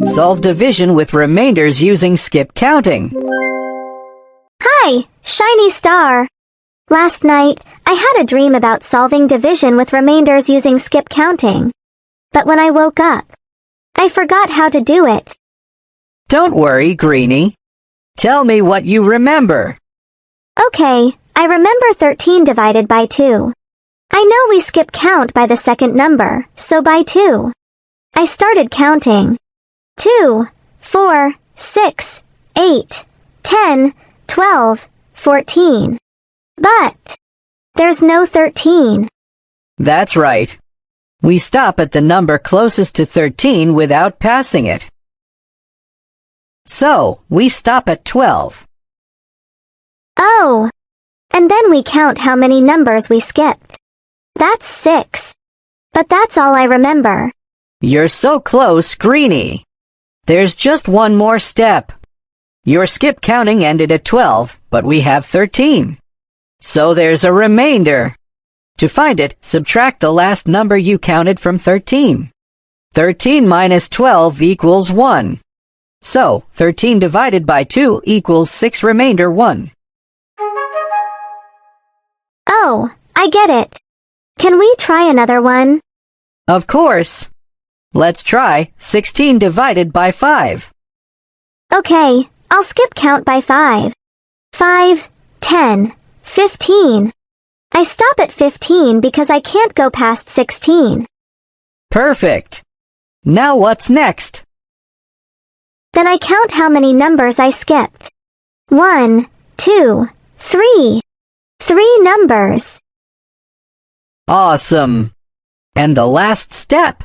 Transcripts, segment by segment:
Solve division with remainders using skip counting. Hi, Shiny Star. Last night, I had a dream about solving division with remainders using skip counting. But when I woke up, I forgot how to do it. Don't worry, Greenie. Tell me what you remember. Okay, I remember 13 divided by 2. I know we skip count by the second number, so by 2. I started counting. 2, 4, 6, 8, 10, 12, 14. But there's no 13. That's right. We stop at the number closest to 13 without passing it. So, we stop at 12. Oh! And then we count how many numbers we skipped. That's 6. But that's all I remember. You're so close, Greenie. There's just one more step. Your skip counting ended at 12, but we have 13. So there's a remainder. To find it, subtract the last number you counted from 13. 13 minus 12 equals 1. So, 13 divided by 2 equals 6 remainder 1. Oh, I get it. Can we try another one? Of course. Let's try 16 divided by 5. Okay, I'll skip count by 5. 5, 10, 15. I stop at 15 because I can't go past 16. Perfect. Now what's next? Then I count how many numbers I skipped. 1, 2, 3. 3 numbers. Awesome. And the last step?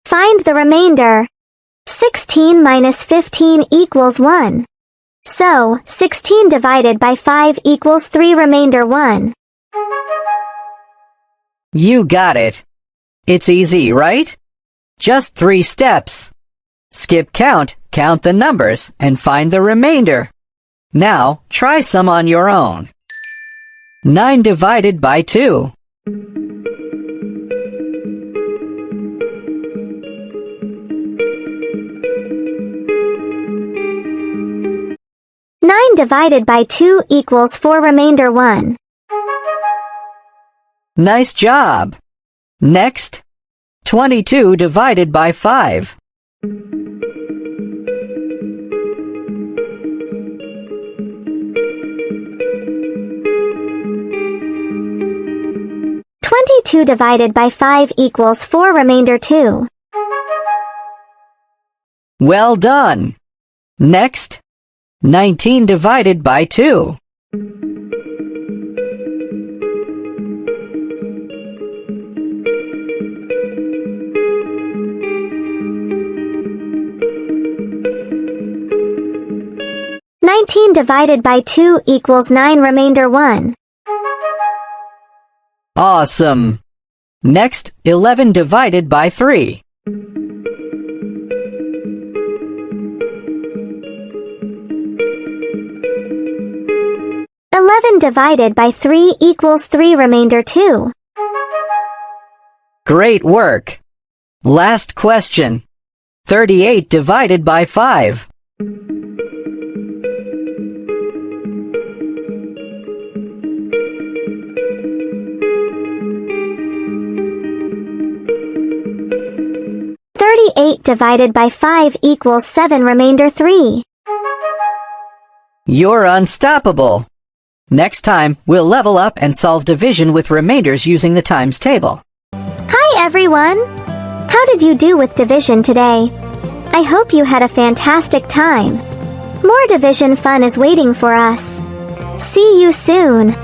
Find the remainder. 16 minus 15 equals 1. So, 16 divided by 5 equals 3 remainder 1. You got it. It's easy, right? Just 3 steps. Skip count, count the numbers, and find the remainder. Now, try some on your own. 9 divided by 2. 9 divided by 2 equals 4 remainder 1. Nice job! Next, 22 divided by 5. 22 divided by 5 equals 4 remainder 2. Well done! Next, 19 divided by 2. 19 divided by 2 equals 9 remainder 1. Awesome! Next, 11 divided by 3. 11 divided by 3 equals 3 remainder 2. Great work! Last question. 38 divided by 5. 38 divided by 5 equals 7 remainder 3. You're unstoppable! Next time, we'll level up and solve division with remainders using the times table. Hi everyone! How did you do with division today? I hope you had a fantastic time. More division fun is waiting for us. See you soon!